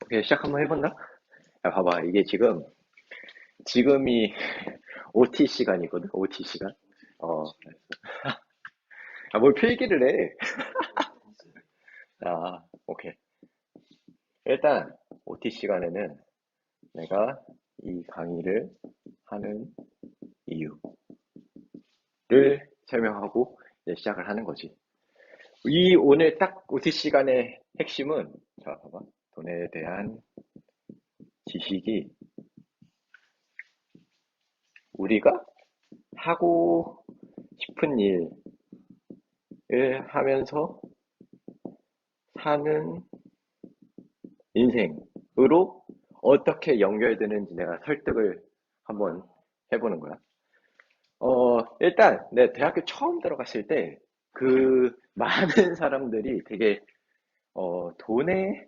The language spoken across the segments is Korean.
오케이, 시작 한번 해본다? 야, 봐봐. 이게 지금이 OT 시간이거든? OT 시간? 어, 뭘 필기를 해? 오케이. 일단, OT 시간에는 내가 이 강의를 하는 이유를 설명하고 이제 시작을 하는 거지. 이 오늘 딱 OT 시간의 핵심은, 자, 봐봐. 돈에 대한 지식이 우리가 하고 싶은 일을 하면서 사는 인생으로 어떻게 연결되는지 내가 설득을 한번 해보는 거야. 일단, 내 대학교 처음 들어갔을 때, 많은 사람들이 되게, 돈에,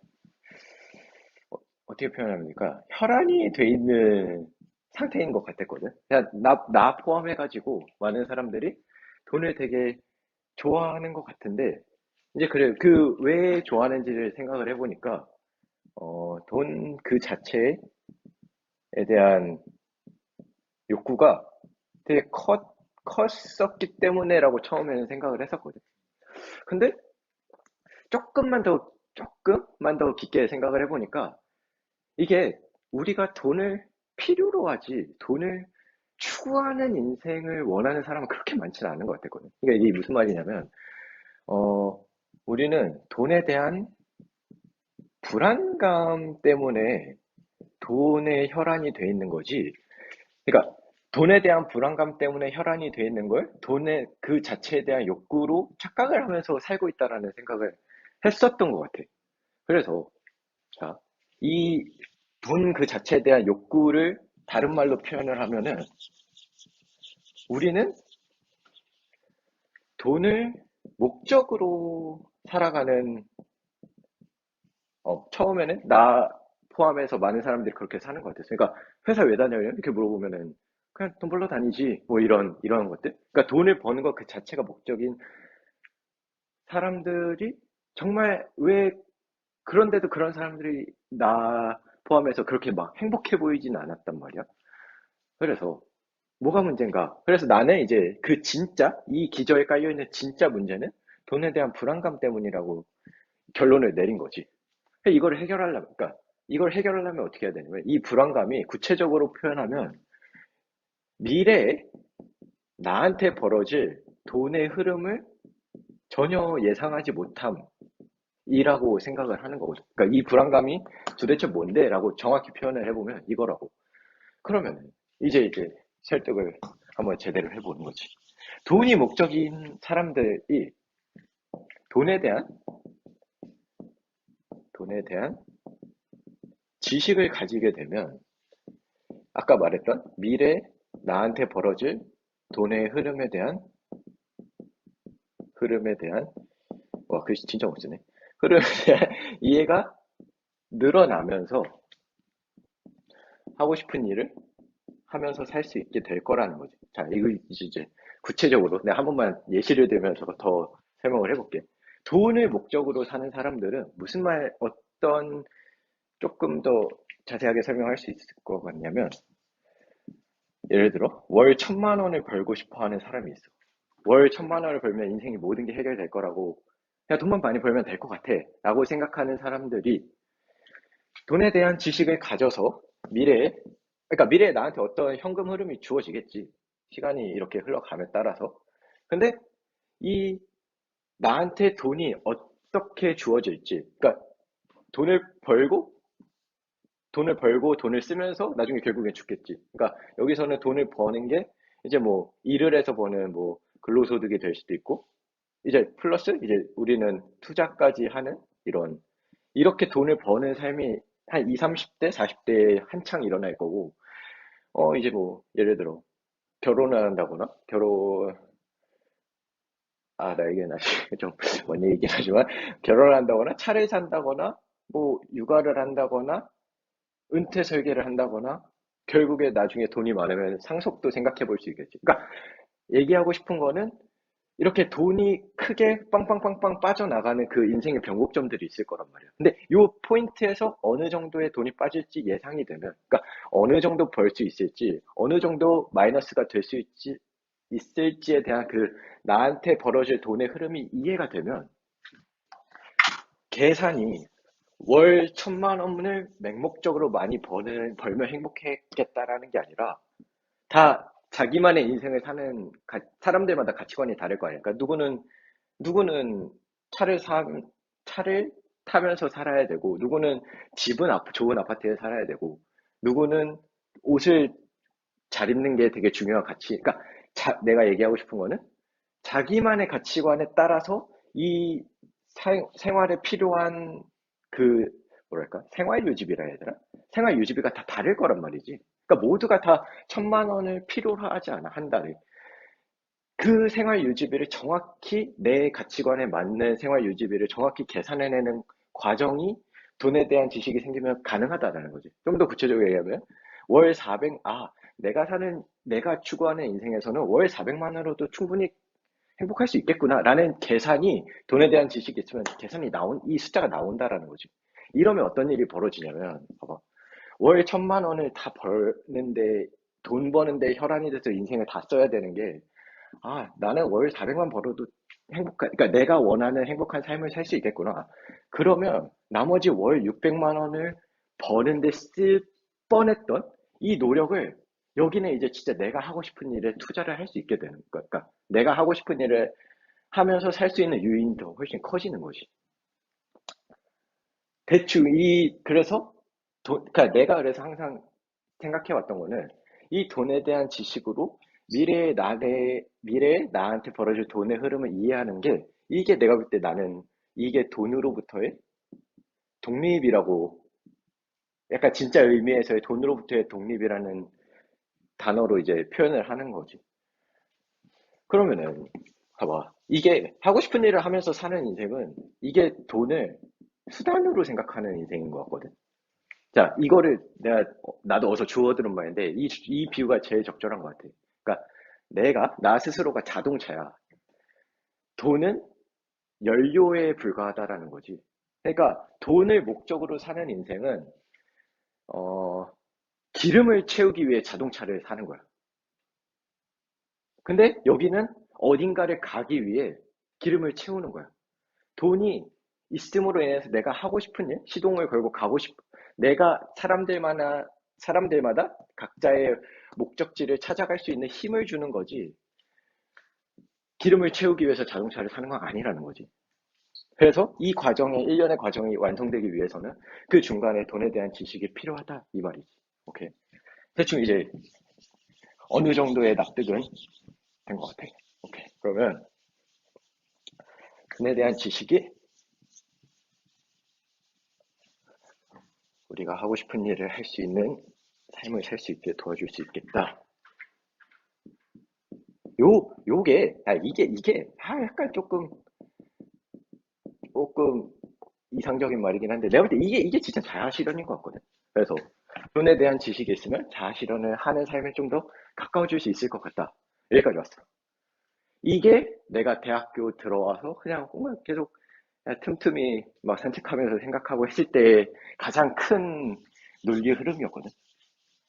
어떻게 표현합니까? 혈안이 돼 있는 상태인 것 같았거든. 그냥 나 포함해가지고, 많은 사람들이 돈을 되게 좋아하는 것 같은데, 이제 그래, 왜 좋아하는지를 생각을 해보니까, 돈 그 자체에 대한 욕구가 되게 컸었기 때문에라고 처음에는 생각을 했었거든. 근데 조금만 더 깊게 생각을 해보니까 이게 우리가 돈을 필요로 하지 돈을 추구하는 인생을 원하는 사람은 그렇게 많지는 않은 것 같았거든. 그러니까 이게 무슨 말이냐면, 어, 우리는 돈에 대한 불안감 때문에 돈에 혈안이 돼 있는 거지. 그러니까 돈에 대한 불안감 때문에 혈안이 돼 있는 걸 돈의 그 자체에 대한 욕구로 착각을 하면서 살고 있다라는 생각을 했었던 것 같아. 그래서 자, 이 돈 그 자체에 대한 욕구를 다른 말로 표현을 하면은 우리는 돈을 목적으로 살아가는 처음에는 나 포함해서 많은 사람들이 그렇게 사는 것 같았어요. 그러니까 회사 왜 다녀요? 이렇게 물어보면은 그냥 돈 벌러 다니지 뭐 이런 것들. 그러니까 돈을 버는 것 그 자체가 목적인 사람들이 정말 왜 그런데도 그런 사람들이 나 포함해서 그렇게 막 행복해 보이진 않았단 말이야. 그래서 뭐가 문제인가? 그래서 나는 이제 이 기저에 깔려있는 진짜 문제는 돈에 대한 불안감 때문이라고 결론을 내린 거지. 그러니까 이걸 해결하려면 어떻게 해야 되냐면 이 불안감이 구체적으로 표현하면 미래에 나한테 벌어질 돈의 흐름을 전혀 예상하지 못함이라고 생각을 하는 거거든. 그러니까 이 불안감이 도대체 뭔데? 라고 정확히 표현을 해보면 이거라고. 그러면 이제 설득을 한번 제대로 해보는 거지. 돈이 목적인 사람들이 돈에 대한, 돈에 대한 지식을 가지게 되면 아까 말했던 미래 나한테 벌어질 돈의 흐름에 대한, 와, 글씨 진짜 못 쓰네. 흐름에 대한 이해가 늘어나면서 하고 싶은 일을 하면서 살 수 있게 될 거라는 거지. 자, 이거 이제 구체적으로 내가 한 번만 예시를 들면서 더 설명을 해볼게. 돈을 목적으로 사는 사람들은 어떤 조금 더 자세하게 설명할 수 있을 것 같냐면, 예를 들어 월 1,000만 원을 벌고 싶어 하는 사람이 있어. 월 1,000만 원을 벌면 인생이 모든 게 해결될 거라고, 그냥 돈만 많이 벌면 될 것 같아 라고 생각하는 사람들이 돈에 대한 지식을 가져서 미래에, 그러니까 미래에 나한테 어떤 현금 흐름이 주어지겠지. 시간이 이렇게 흘러감에 따라서. 근데 이 나한테 돈이 어떻게 주어질지, 그러니까 돈을 벌고 돈을 쓰면서 나중에 결국엔 죽겠지. 그러니까 여기서는 돈을 버는 게 이제 뭐 일을 해서 버는 뭐 근로소득이 될 수도 있고, 이제 플러스 이제 우리는 투자까지 하는 이렇게 돈을 버는 삶이 한 20, 30대, 40대에 한창 일어날 거고, 이제 뭐 예를 들어 결혼을 한다거나 나 이게 나중에 좀 먼 얘기긴 하지만 결혼을 한다거나 차를 산다거나 뭐 육아를 한다거나 은퇴 설계를 한다거나 결국에 나중에 돈이 많으면 상속도 생각해 볼 수 있겠지. 그러니까 얘기하고 싶은 거는 이렇게 돈이 크게 빵빵빵빵 빠져나가는 그 인생의 변곡점들이 있을 거란 말이야. 근데 요 포인트에서 어느 정도의 돈이 빠질지 예상이 되면, 그러니까 어느 정도 벌 수 있을지, 어느 정도 마이너스가 될 수 있을지에 대한 그 나한테 벌어질 돈의 흐름이 이해가 되면 계산이 월 1,000만 원을 맹목적으로 많이 벌면 행복했겠다라는 게 아니라 다 자기만의 인생을 사는 사람들마다 가치관이 다를 거 아니야. 그러니까 누구는 차를 사 차를 타면서 살아야 되고, 누구는 집은 좋은 아파트에 살아야 되고, 누구는 옷을 잘 입는 게 되게 중요한 가치. 그러니까 내가 얘기하고 싶은 거는 자기만의 가치관에 따라서 이 생활에 필요한 그 뭐랄까 생활 유지비라 해야 되나? 생활 유지비가 다 다를 거란 말이지. 그러니까 모두가 다 1,000만 원을 필요로 하지 않아, 한 달에. 그 생활 유지비를 정확히 내 가치관에 맞는 생활 유지비를 정확히 계산해내는 과정이 돈에 대한 지식이 생기면 가능하다라는 거지. 좀 더 구체적으로 얘기하면 월 400, 내가 추구하는 인생에서는 월 400만 원으로도 충분히 행복할 수 있겠구나라는 계산이 돈에 대한 지식이 있으면 이 숫자가 나온다라는 거지. 이러면 어떤 일이 벌어지냐면, 봐봐. 월 1,000만 원을 다 벌는데, 돈 버는데 혈안이 돼서 인생을 다 써야 되는 게, 나는 월 400만 벌어도 그러니까 내가 원하는 행복한 삶을 살 수 있겠구나. 그러면 나머지 월 600만 원을 버는데 쓸 뻔했던 이 노력을 여기는 이제 진짜 내가 하고 싶은 일에 투자를 할 수 있게 되는 거야. 그러니까 내가 하고 싶은 일을 하면서 살 수 있는 요인이 더 훨씬 커지는 거지. 대충 그래서 그러니까 내가 그래서 항상 생각해 왔던 거는 이 돈에 대한 지식으로 미래에 나한테 벌어질 돈의 흐름을 이해하는 게 이게 내가 볼 때 나는 이게 돈으로부터의 독립이라고 약간 진짜 의미에서의 돈으로부터의 독립이라는 단어로 이제 표현을 하는 거지. 그러면은 봐봐. 이게 하고 싶은 일을 하면서 사는 인생은 이게 돈을 수단으로 생각하는 인생인 것 같거든. 자, 이거를 나도 어서 주워 들은 말인데, 이 비유가 제일 적절한 것 같아. 그러니까 나 스스로가 자동차야. 돈은 연료에 불과하다라는 거지. 그러니까 돈을 목적으로 사는 인생은, 어, 기름을 채우기 위해 자동차를 사는 거야. 근데 여기는 어딘가를 가기 위해 기름을 채우는 거야. 돈이 있음으로 인해서 내가 하고 싶은 일, 시동을 걸고 내가 사람들마다 각자의 목적지를 찾아갈 수 있는 힘을 주는 거지, 기름을 채우기 위해서 자동차를 사는 건 아니라는 거지. 그래서 일련의 과정이 완성되기 위해서는 그 중간에 돈에 대한 지식이 필요하다, 이 말이지. 오케이. 대충 이제 어느 정도의 납득은 된 것 같아. 오케이. 그러면 돈에 대한 지식이 우리가 하고 싶은 일을 할 수 있는 삶을 살 수 있게 도와줄 수 있겠다. 약간 조금 이상적인 말이긴 한데, 내가 볼 때 이게 진짜 자아실현인 것 같거든. 그래서 돈에 대한 지식이 있으면 자아실현을 하는 삶에 좀 더 가까워질 수 있을 것 같다. 여기까지 왔어. 이게 내가 대학교 들어와서 그냥 계속 틈틈이 막 산책하면서 생각하고 했을 때 가장 큰 논리 흐름이었거든.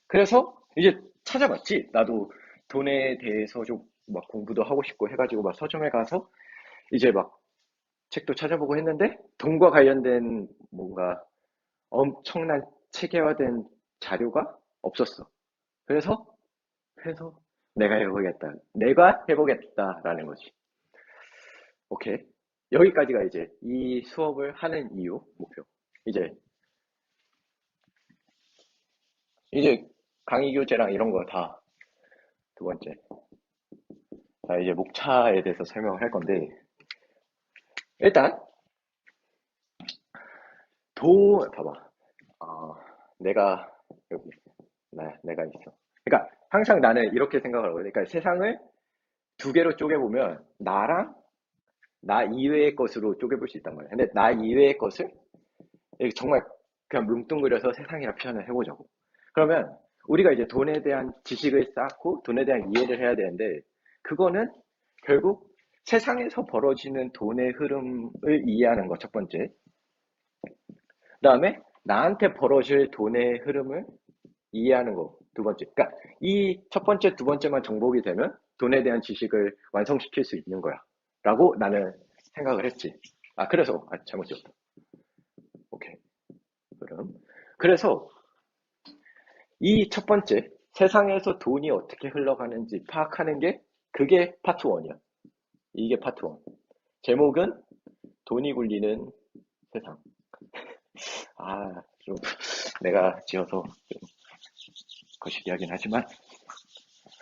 그래서 이제 찾아봤지. 나도 돈에 대해서 좀 막 공부도 하고 싶고 해가지고 막 서점에 가서 이제 막 책도 찾아보고 했는데, 돈과 관련된 뭔가 엄청난 체계화된 자료가 없었어. 그래서 그래서 내가 해보겠다라는 거지. 오케이. 여기까지가 이제 이 수업을 하는 이유, 목표. 이제 이제 강의 교재랑 이런 거 다 두 번째. 자, 이제 목차에 대해서 설명을 할 건데, 일단 봐봐. 어, 내가 여기 내가 있어. 그러니까 항상 나는 이렇게 생각을 하거든. 그러니까 세상을 두 개로 쪼개보면 나랑 나 이외의 것으로 쪼개볼 수 있단 말이야. 근데 나 이외의 것을 이렇게 정말 그냥 뭉뚱그려서 세상이라 표현을 해보자고. 그러면 우리가 이제 돈에 대한 지식을 쌓고 돈에 대한 이해를 해야 되는데, 그거는 결국 세상에서 벌어지는 돈의 흐름을 이해하는 거, 첫 번째. 그다음에 나한테 벌어질 돈의 흐름을 이해하는 거, 두 번째. 그러니까 이 첫 번째, 두 번째만 정복이 되면 돈에 대한 지식을 완성시킬 수 있는 거야. 라고 나는 생각을 했지. 그래서, 잘못 지었다. 오케이. 그럼. 그래서 이 첫 번째, 세상에서 돈이 어떻게 흘러가는지 파악하는 게 그게 파트 1이야. 이게 파트 1. 제목은 돈이 굴리는 세상. 좀 내가 지어서 좀 거시기하긴 하지만.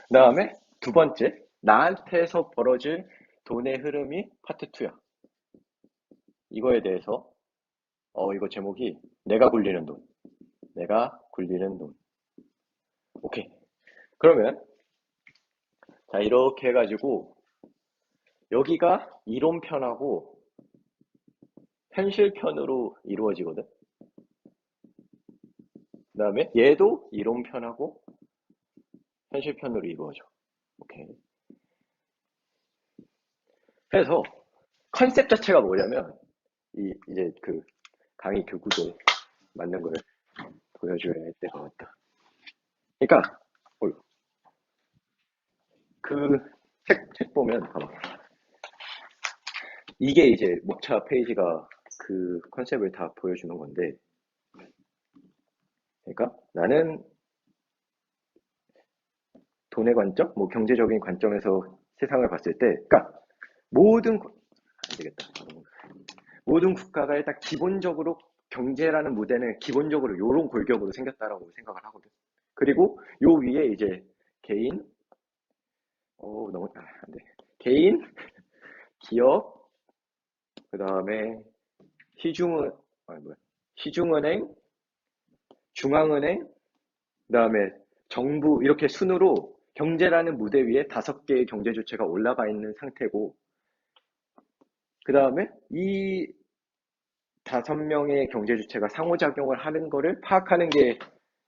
그 다음에 두 번째, 나한테서 벌어질 돈의 흐름이 파트 2야. 이거에 대해서, 이거 제목이 내가 굴리는 돈. 내가 굴리는 돈. 오케이. 그러면, 자, 이렇게 해가지고, 여기가 이론편하고 현실편으로 이루어지거든. 그 다음에 얘도 이론편하고 현실편으로 이루어져. 오케이. 그래서 컨셉 자체가 뭐냐면, 이제 그 강의 교구도 맞는 걸 보여줘야 할 때가 왔다. 그러니까, 그 책 보면, 봐봐. 이게 이제 목차 페이지가 그 컨셉을 다 보여주는 건데, 그러니까 나는 돈의 관점, 뭐 경제적인 관점에서 세상을 봤을 때, 그러니까 안 되겠다. 모든 국가가 일단 기본적으로 경제라는 무대는 기본적으로 요런 골격으로 생겼다라고 생각을 하거든. 그리고 요 위에 이제 개인, 너무 안 돼. 개인, 기업, 그 다음에 시중은행, 중앙은행, 그 다음에 정부 이렇게 순으로 경제라는 무대 위에 5개의 경제 주체가 올라가 있는 상태고, 그 다음에 이 5명의 경제 주체가 상호작용을 하는 거를 파악하는 게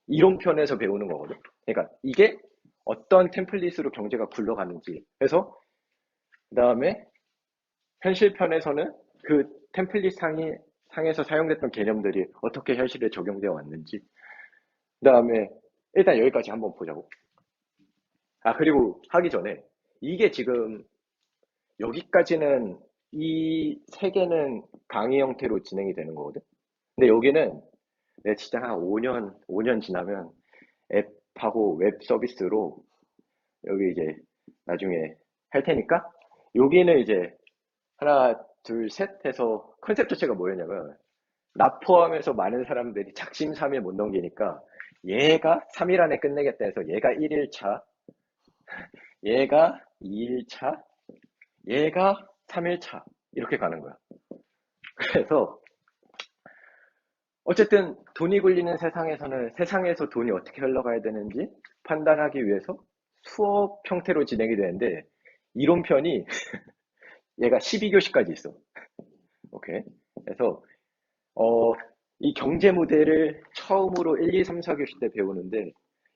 이론편에서 배우는 거거든. 그러니까 이게 어떤 템플릿으로 경제가 굴러가는지 해서, 그 다음에 현실편에서는 그 템플릿 상에서 사용됐던 개념들이 어떻게 현실에 적용되어 왔는지, 그 다음에 일단 여기까지 한번 보자고. 그리고 하기 전에 이게 지금 여기까지는 이 세 개는 강의 형태로 진행이 되는 거거든. 근데 여기는 내가 진짜 한 5년 지나면 앱하고 웹 서비스로 여기 이제 나중에 할 테니까, 여기는 이제 하나, 둘, 셋 해서 컨셉 자체가 뭐였냐면, 나 포함해서 많은 사람들이 작심삼일 못 넘기니까 얘가 3일 안에 끝내겠다 해서 얘가 1일차, 얘가 2일차, 얘가 3일차 이렇게 가는 거야. 그래서 어쨌든 돈이 굴리는 세상에서는 세상에서 돈이 어떻게 흘러가야 되는지 판단하기 위해서 수업 형태로 진행이 되는데, 이론편이 얘가 12교시까지 있어. 오케이. 그래서 어, 이 경제 모델을 처음으로 1, 2, 3, 4교시 때 배우는데,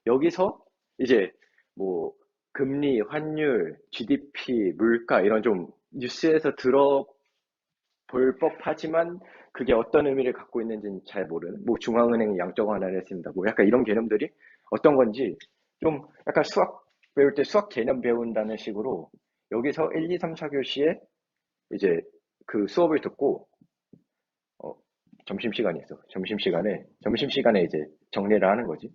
여기서 이제 뭐 금리, 환율, GDP, 물가 이런 좀 뉴스에서 들어볼 법하지만 그게 어떤 의미를 갖고 있는지는 잘 모르는, 뭐 중앙은행이 양적 완화를 했습니다, 뭐 약간 이런 개념들이 어떤 건지 좀 약간 수학 배울 때 수학 개념 배운다는 식으로 여기서 1, 2, 3, 4교시에 이제 그 수업을 듣고, 어, 점심시간이 있어. 점심시간에 이제 정리를 하는 거지.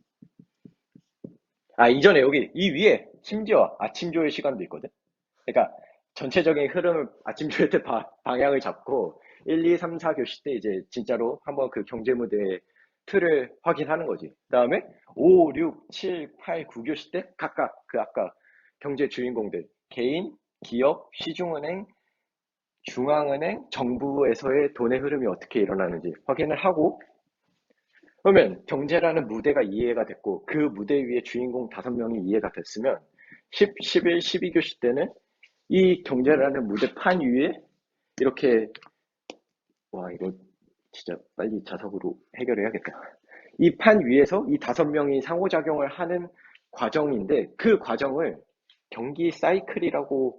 이전에 여기, 이 위에, 심지어 아침 조회 시간도 있거든? 그러니까, 전체적인 흐름을 아침 조회 때 방향을 잡고, 1, 2, 3, 4교시 때 이제 진짜로 한번 그 경제 무대의 틀을 확인하는 거지. 그 다음에 5, 6, 7, 8, 9교시 때 각각 그 아까 경제 주인공들, 개인, 기업, 시중은행, 중앙은행, 정부에서의 돈의 흐름이 어떻게 일어나는지 확인을 하고, 그러면 경제라는 무대가 이해가 됐고 그 무대 위에 주인공 5명이 이해가 됐으면 10, 11, 12교시 때는 이 경제라는 무대판 위에 이렇게, 이거 진짜 빨리 자석으로 해결해야겠다. 이 판 위에서 이 5명이 상호작용을 하는 과정인데, 그 과정을 경기 사이클이라고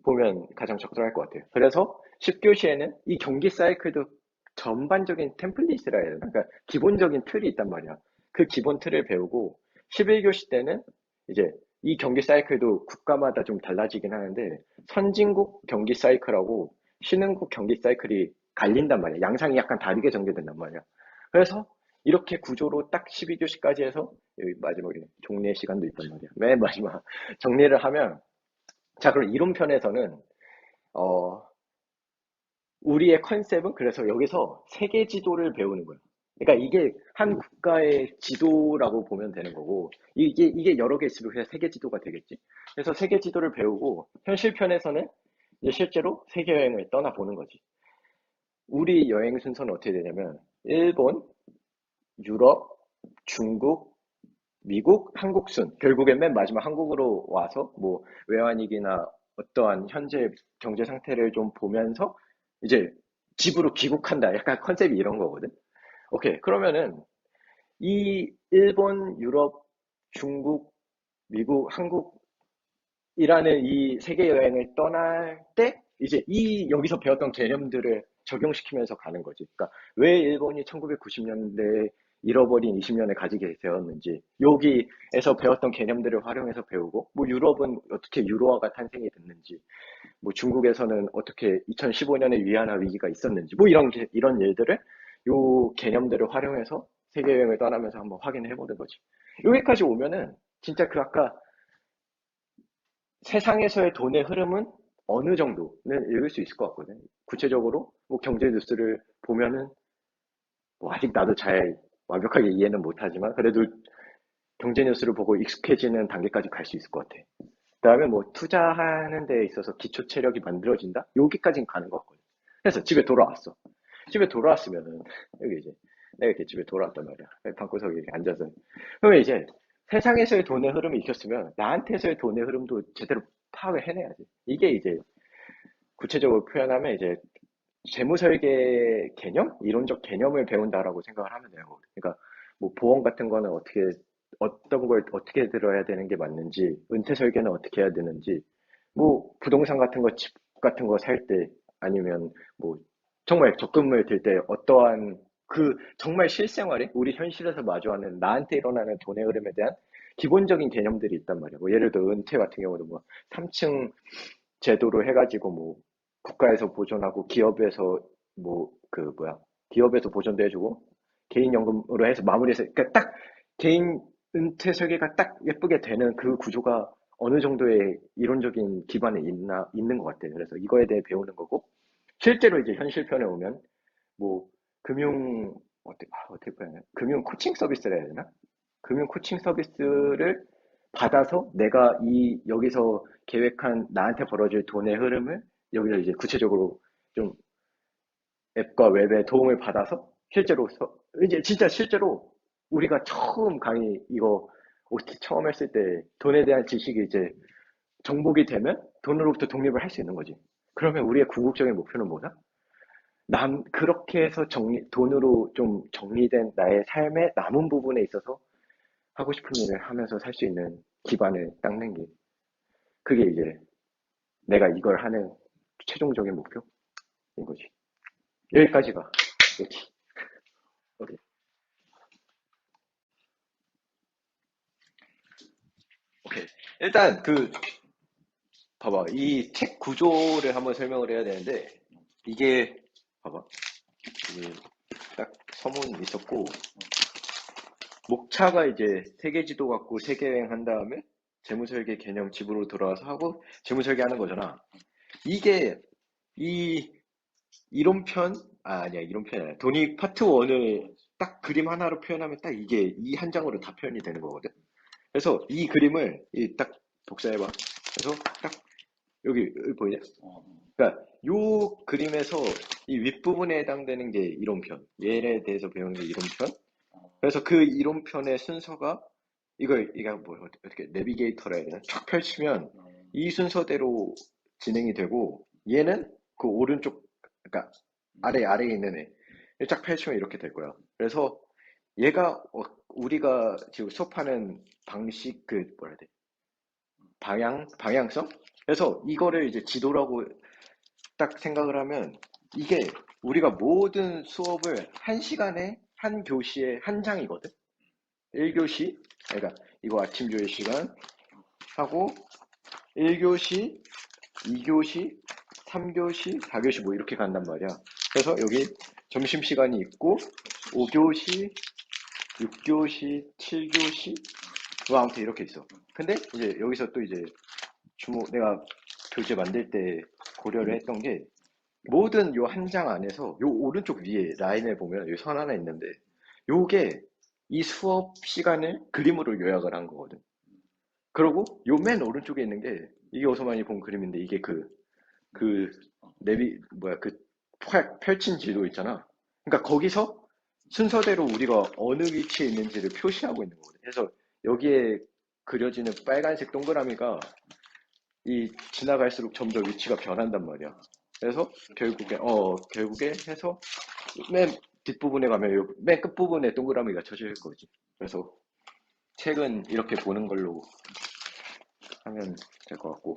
보면 가장 적절할 것 같아요. 그래서 10교시에는 이 경기 사이클도 전반적인 템플릿이라 해야 되나? 그러니까 기본적인 틀이 있단 말이야. 그 기본 틀을 배우고 11교시 때는 이제 이 경기 사이클도 국가마다 좀 달라지긴 하는데 선진국 경기 사이클하고 신흥국 경기 사이클이 갈린단 말이야. 양상이 약간 다르게 전개된단 말이야. 그래서 이렇게 구조로 딱 12교시까지 해서 여기 마지막에 종례 시간도 있단 말이야. 맨 마지막 정리를 하면 자, 그럼 이론편에서는 어, 우리의 컨셉은 그래서 여기서 세계 지도를 배우는 거예요. 그러니까 이게 한 국가의 지도라고 보면 되는 거고, 이게 여러 개 있으면 그냥 세계 지도가 되겠지. 그래서 세계 지도를 배우고, 현실편에서는 이제 실제로 세계 여행을 떠나보는 거지. 우리 여행 순서는 어떻게 되냐면, 일본, 유럽, 중국, 미국, 한국 순. 결국엔 맨 마지막 한국으로 와서, 뭐, 외환위기나 어떠한 현재 경제 상태를 좀 보면서, 이제 집으로 귀국한다. 약간 컨셉이 이런 거거든. 오케이. 그러면은 이 일본, 유럽, 중국, 미국, 한국이라는 이 세계 여행을 떠날 때 이제 이 여기서 배웠던 개념들을 적용시키면서 가는 거지. 그러니까 왜 일본이 1990년대에 잃어버린 20년을 가지게 되었는지 여기에서 배웠던 개념들을 활용해서 배우고 뭐 유럽은 어떻게 유로화가 탄생이 됐는지 뭐 중국에서는 어떻게 2015년에 위안화 위기가 있었는지 뭐 이런 일들을 요 개념들을 활용해서 세계 여행을 떠나면서 한번 확인해 보는 거지. 여기까지 오면은 진짜 그 아까 세상에서의 돈의 흐름은 어느 정도는 읽을 수 있을 것 같거든. 구체적으로 뭐 경제 뉴스를 보면은 뭐 아직 나도 잘 완벽하게 이해는 못하지만 그래도 경제 뉴스를 보고 익숙해지는 단계까지 갈 수 있을 것 같아. 그다음에 뭐 투자하는 데 있어서 기초 체력이 만들어진다? 여기까지는 가는 것 같거든. 그래서 집에 돌아왔어. 집에 돌아왔으면은 여기 이제 내가 이렇게 집에 돌아왔단 말이야. 방구석에 이렇게 앉아서. 그러면 이제 세상에서의 돈의 흐름이 있었으면 나한테서의 돈의 흐름도 제대로 파악을 해내야지. 이게 이제 구체적으로 표현하면 이제 재무설계 개념? 이론적 개념을 배운다라고 생각을 하면 돼요. 그러니까 뭐 보험 같은 거는 어떤 걸 어떻게 들어야 되는 게 맞는지, 은퇴 설계는 어떻게 해야 되는지, 뭐 부동산 같은 거, 집 같은 거 살 때, 아니면 뭐 정말 적금을 들 때 어떠한 그 정말 실생활에 우리 현실에서 마주하는 나한테 일어나는 돈의 흐름에 대한 기본적인 개념들이 있단 말이야. 뭐 예를 들어 은퇴 같은 경우도 뭐 3층 제도로 해가지고 뭐 국가에서 보존하고 기업에서 뭐 그 뭐야 기업에서 보존도 해주고 개인연금으로 해서 마무리해서 그러니까 딱 개인 은퇴 설계가 딱 예쁘게 되는 그 구조가 어느 정도의 이론적인 기반에 있는 것 같아요. 그래서 이거에 대해 배우는 거고 실제로 이제 현실편에 오면 뭐 금융 어떻게 표현해? 금융 코칭 서비스를 해야 되나? 금융 코칭 서비스를 받아서 내가 이 여기서 계획한 나한테 벌어질 돈의 흐름을 여기서 이제 구체적으로 좀 앱과 웹의 도움을 받아서 실제로 이제 진짜 실제로 우리가 처음 강의 이거 OT 처음 했을 때 돈에 대한 지식이 이제 정복이 되면 돈으로부터 독립을 할 수 있는 거지. 그러면 우리의 궁극적인 목표는 뭐다? 그렇게 해서 돈으로 좀 정리된 나의 삶의 남은 부분에 있어서 하고 싶은 일을 하면서 살 수 있는 기반을 닦는 게, 그게 이제 내가 이걸 하는 최종적인 목표인 거지. 여기까지가. 그렇지. 오케이. 오케이. 일단 봐봐. 이 책 구조를 한번 설명을 해야 되는데, 이게, 봐봐. 이게 딱 서문 있었고, 목차가 이제 세계지도 갖고 세계여행 한 다음에 재무설계 개념 집으로 돌아와서 하고 재무설계 하는 거잖아. 이게 이 이론편 아니야 이론편이 아니야. 돈이 파트 1을 딱 그림 하나로 표현하면 딱 이게 이 한 장으로 다 표현이 되는 거거든. 그래서 이 그림을 딱 복사해봐. 그래서 딱 여기 보이냐? 그러니까 요 그림에서 이 윗부분에 해당되는 게 이론편. 얘에 대해서 배우는 게 이론편. 그래서 그 이론편의 순서가 이거 뭐 어떻게 내비게이터라 해야 되나? 쫙 펼치면 이 순서대로 진행이 되고 얘는 그 오른쪽 그러니까 아래에 있는 쫙 펼치면 이렇게 될 거야. 그래서 얘가 우리가 지금 수업하는 방식 그 뭐라 해야 돼? 방향성? 그래서 이거를 이제 지도라고 딱 생각을 하면 이게 우리가 모든 수업을 한 시간에 한 교시에 한 장이거든? 1교시, 그러니까 이거 아침 조회 시간 하고 1교시, 2교시, 3교시, 4교시 뭐 이렇게 간단 말이야. 그래서 여기 점심시간이 있고 5교시, 6교시, 7교시 뭐 아무튼 이렇게 있어. 근데 이제 여기서 또 이제 내가 교재 만들 때 고려를 했던 게 모든 요 한 장 안에서 요 오른쪽 위에 라인을 보면 여기 선 하나 있는데 요게 이 수업 시간을 그림으로 요약을 한 거거든. 그리고 요 맨 오른쪽에 있는 게 이게 어서 많이 본 그림인데 이게 그 뭐야 그 펼친 지도 있잖아. 그러니까 거기서 순서대로 우리가 어느 위치에 있는지를 표시하고 있는 거거든. 그래서 여기에 그려지는 빨간색 동그라미가 이 지나갈수록 점점 위치가 변한단 말이야. 그래서 결국에 해서 맨 뒷부분에 가면 맨 끝부분에 동그라미가 쳐질 거지. 그래서 책은 이렇게 보는 걸로 하면 될 것 같고.